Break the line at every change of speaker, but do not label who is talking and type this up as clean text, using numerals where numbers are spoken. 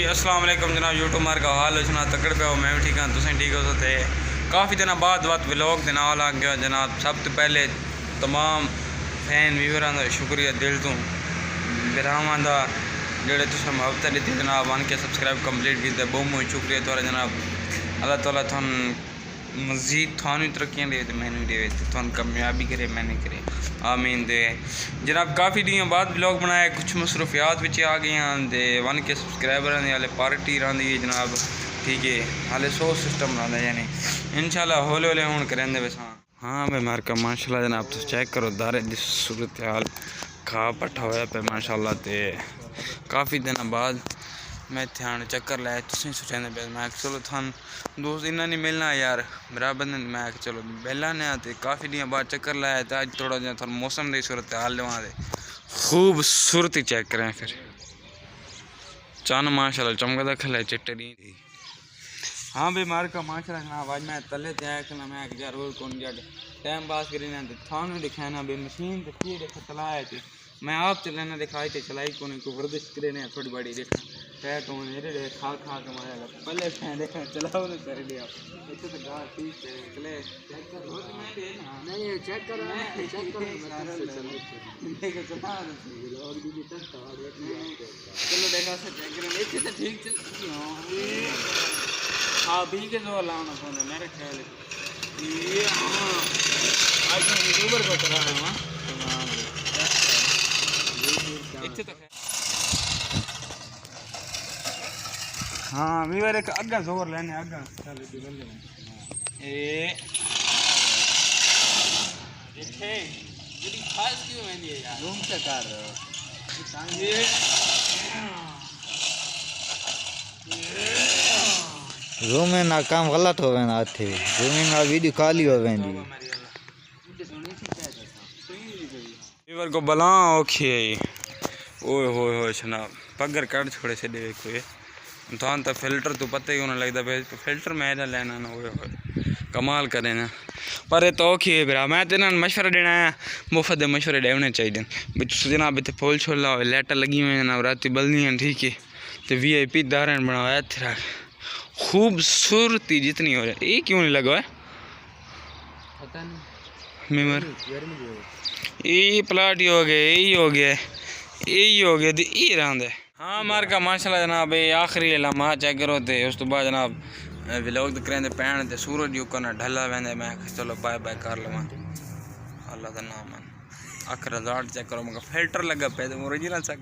अस्सलाम वालेकुम जनाब। यूट्यूब मार का हाल सुना तकड़ पे हो, मैं भी ठीक हाँ, तुम ठीक हो सकते। काफ़ी दिन बाद व्लॉग के नाल आ गया जनाब। सब तो पहले तमाम फैन व्यूअर का शुक्रिया दिल तो बिरावान का जोड़े तुम मोहब्बत दी जनाब। वन के सब्सक्राइब कंप्लीट किया, बहुत बहुत शुक्रिया थोड़ा जनाब। अल्लाह ताला थोन मज़ीद थानू तरक्कियां दे, मैनू दे, थोन कामयाबी करे, मैंने करे, आमीन दे जनाब। काफ़ी दिन बाद ब्लॉग बनाया, कुछ मसरूफियात बिच आ गई दे। वन के सब्सक्राइबर हाले पार्टी रही है जनाब, ठीक है। हाले 100 सिस्टम रहा यानी इंशाल्लाह हौले हौले हूँ करेंगे बस। हाँ भाई मार्का माशाल्लाह जनाब, तुम चेक करो दारे की सूरत हाल, खा पट्ठा होया पे माशाल्लाह। तो काफ़ी दिन बाद मैं इतने आने चक्कर लाया, तुम सोचा पे मैं चलो थान दोस्त इन्ना नहीं मिलना यार बराबर ने, मैं चलो बेला ने आते। काफ़ी दिन बाद चक्कर लाया तो अज थोड़ा जहा थोड़ा मौसम की सूरत हाल लवा दे खूबसूरती चेक करें। फिर चन माशाल्लाह चमकदा खला चिट्टे दी। हाँ भाई मार्का माशाल्लाह जनाब, आज मैं तले तैयार करना, मैं यार रोज कौन जट टाइम पास करी ना थानू दिखाना भाई मशीन तो देखो चलाया थे, मैं आप चलाना दिखाई थे चलाई को वर्जिश करे ने थोड़ी बड़ी देखा क्या कौन मेरे खा खा के मारा पहले फैन देखा चलाओ ना कर लिया इतना तो गाल ठीक है चले चेक कर रोज मैं दे ना नहीं चेक कर देखो चला और भी तक चलो देखा से चेक करें इतने तो ठीक चल। हाँ भी के जो लाना फोन है मेरे ख्याल ये। हाँ आज मैं यूट्यूबर को करा है वहाँ इतने तक है। हाँ वीवर एक अग्गा जोर लेने अग्गा चल ए देखे बड़ी खास क्यों है ये यार रूम से कर ये
रूम में ना काम गलत हो ना थे रूम में ना वीडियो खाली हो वेंदी
वीवर को बला ओखे ओए होए होए जनाब पगर काट छोड़े से देखो ये थान तो फिल्टर तो पता ही होने लगता भाई फिल्टर मेरा लेना ना ओए होए कमाल करे ना। पर ये तो औखी है बिरा, मैं तो इन्होंने मशवरा देना है, मुफ्त के मशवरे देने चाहिए भी जनाब। इतने फूल छोला हो लाइटा लगी हुई जनाब, रात बल्दी हैं ठीक है। तो VIP दारन बनाया थे खूबसूरती जितनी हो रही ये क्यों नहीं लगा है
पता नहीं
मेमर ये प्लाट ही हो गया यही हो गया यही हो गया ये रहा। हाँ मार का माशाल्लाह जनाब, ये आखिरी लम्हा चेक करो तो उस तो बाद जनाब व्लॉग करें पैन तो सूरज युकना ढला वेंदे। मैं चलो बाय बाय कर लवा अल्लाह का नाम अख रिजॉर्ट चेक करो मगर फिल्टर लगा पे तो ओरिजिनल सब